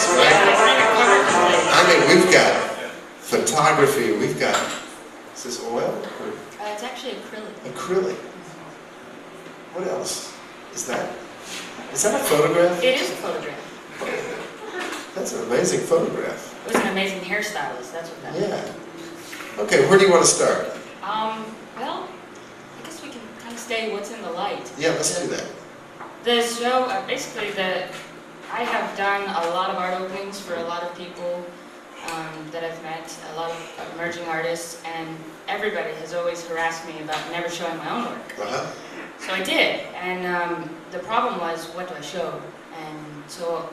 I mean, we've got photography, we've got, is this oil? It's actually acrylic. Acrylic. What else is that? Is that a photograph? It is a photograph. That's an amazing photograph. It was an amazing hairstylist, that's what that was. Yeah. Okay, where do you want to start? Well, I guess we can kind of stay what's in the light. Yeah, let's do that. The show, basically, I have done a lot of art openings for a lot of people that I've met, a lot of emerging artists, and everybody has always harassed me about never showing my own work. Uh-huh. So I did, and the problem was, what do I show? And so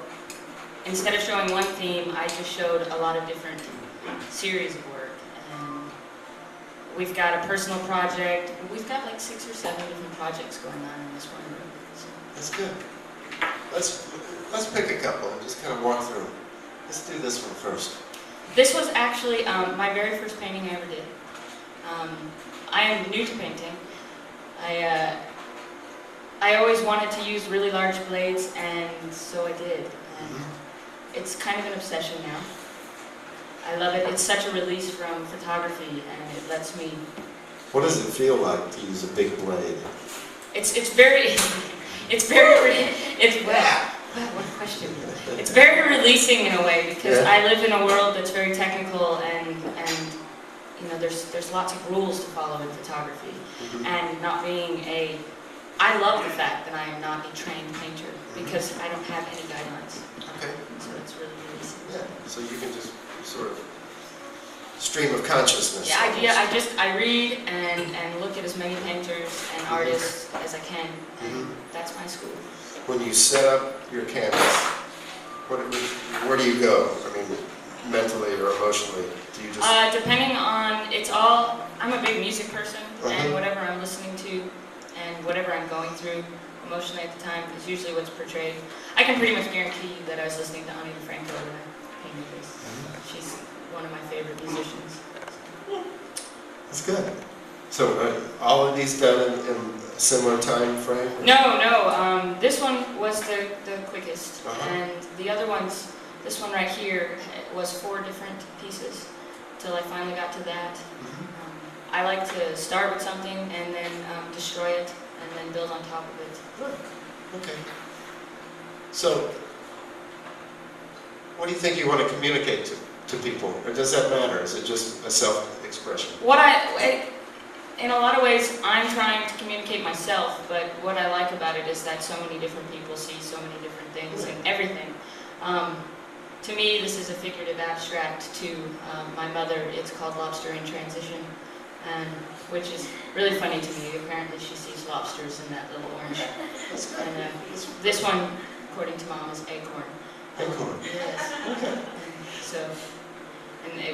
instead of showing one theme, I just showed a lot of different series of work. And we've got a personal project. We've got like 6 or 7 different projects going on in this one room. So. That's good. Let's pick a couple and just kind of walk through. Let's do this one first. This was actually my very first painting I ever did. I am new to painting. I always wanted to use really large blades, and so I did. And it's kind of an obsession now. I love it. It's such a release from photography, and it lets me... What does it feel like to use a big blade? It's very... Wow, what a question. It's very releasing in a way, because I live in a world that's very technical, and you know, there's lots of rules to follow in photography. And not being I love the fact that I am not a trained painter, because I don't have any guidelines. Okay. So it's really releasing. Yeah, so you can just sort of stream of consciousness. I read and look at as many painters and artists as I can, and that's my school. When you set up your canvas, where do you go? I mean, mentally or emotionally? Do you just... Depending on, I'm a big music person, and whatever I'm listening to and whatever I'm going through emotionally at the time is usually what's portrayed. I can pretty much guarantee you that I was listening to Ani DeFranco when I painted this. She's one of my favorite musicians. That's good. So all of these done in a similar time frame? No. This one was the quickest, and the other ones, this one right here, was 4 different pieces till I finally got to that. I like to start with something and then destroy it and then build on top of it. Good. Okay. So, what do you think you want to communicate to people, or does that matter? Is it just a self-expression? In a lot of ways, I'm trying to communicate myself, but what I like about it is that so many different people see so many different things and everything. To me, this is a figurative abstract. To my mother, it's called Lobster in Transition, which is really funny to me. Apparently, she sees lobsters in that little orange. And this one, according to Mom, is acorn. Acorn. Yes. Okay.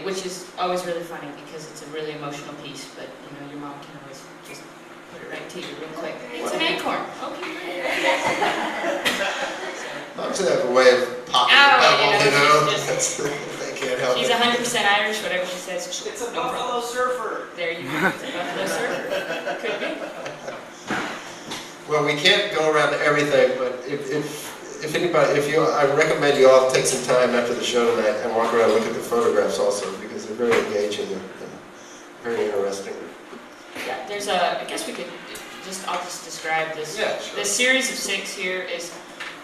Which is always really funny because it's a really emotional piece, but you know, your mom can always just put it right to you real quick. It's an acorn. Okay. Moms have a way of popping the pebble, they can't help She's it. 100% Irish, whatever she says. It's a buffalo surfer. There you go. It's a buffalo surfer. Could be. Well, we can't go around to everything, but if anybody, I recommend you all take some time after the show tonight and walk around and look at the photographs also, because they're very engaging and very interesting. Yeah, I guess I'll just describe this. Yeah, sure. This series of 6 here is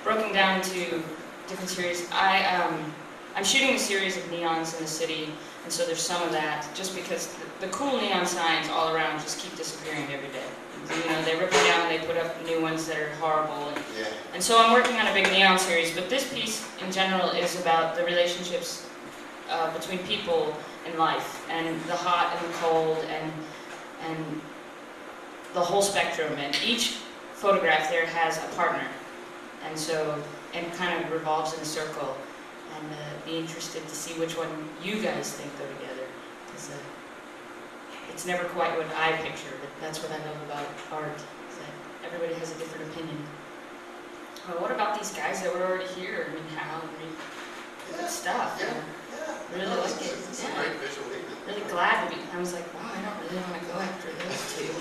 broken down into different series. I'm shooting a series of neons in the city, and so there's some of that, just because the cool neon signs all around just keep disappearing every day. You know, they rip them down and they put up new ones that are horrible. And so I'm working on a big neon series, but this piece in general is about the relationships between people in life, and the hot and the cold, and the whole spectrum. And each photograph there has a partner, and kind of revolves in a circle. And be interested to see which one you guys think go together, because it's never quite what I picture, but that's what I love about art, is that everybody has a different opinion. Well, what about these guys that were already here? I mean, good stuff. Really like it. It's a great visual evening. Really glad to be. I was like, wow, I don't really want to go after those two.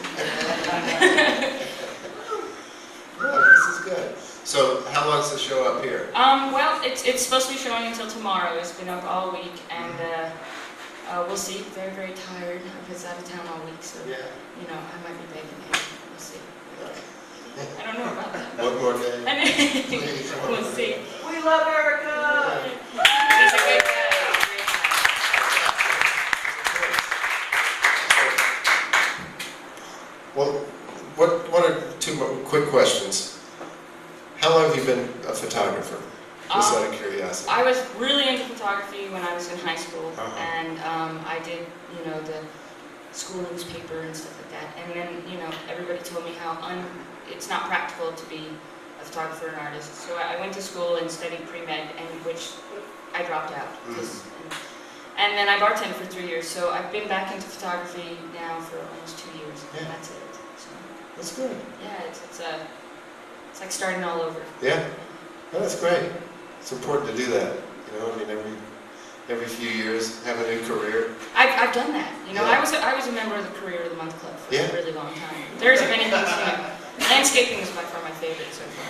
Yeah, this is good. So how long's the show up here? Well, it's supposed to be showing until tomorrow. It's been up all week, and we'll see. Very, very tired. I was out of town all week, so Yeah. you know, I might be begging him. We'll see. I don't know about that. One more day. Please, one We'll more see. day. We love Erica! He's a good guy. Well, what are two more quick questions? How long have you been a photographer? Just out of curiosity. I was really into photography when I was in high school, and I did, you know, the school newspaper and stuff like that. And then, you know, everybody told me how it's not practical to be a photographer and artist. So I went to school and studied pre-med, and which I dropped out. And then I bartended for 3 years. So I've been back into photography now for almost 2 years. Yeah. And that's it. So, That's good. yeah, it's like starting all over. Yeah, well, that's great. It's important to do that. You know, I mean, every few years, have a new career. I've done that. You know, Yeah. I was a member of the Career of the Month Club for Yeah. a really long time. There's many things, you know. Landscaping is by far my favorite so far.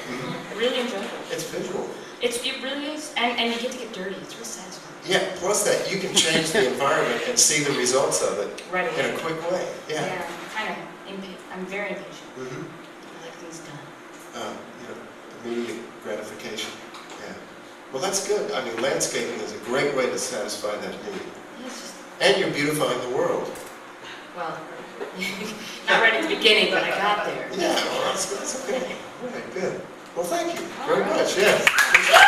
I really enjoy it. It's visual. It really is, and you get to get dirty. It's real satisfying. Yeah, plus that, you can change the environment and see the results of it Right away. in a quick way. Yeah. I'm kind of impatient. I'm very impatient. Mm-hmm. I like things done. You know, immediate gratification. Yeah. Well, that's good. I mean, landscaping is a great way to satisfy that need. It's just, And you're beautifying the world. well, not right at the beginning, but I got there. Yeah, well, that's okay. All right, good. Well, thank you All very right. much. Yeah.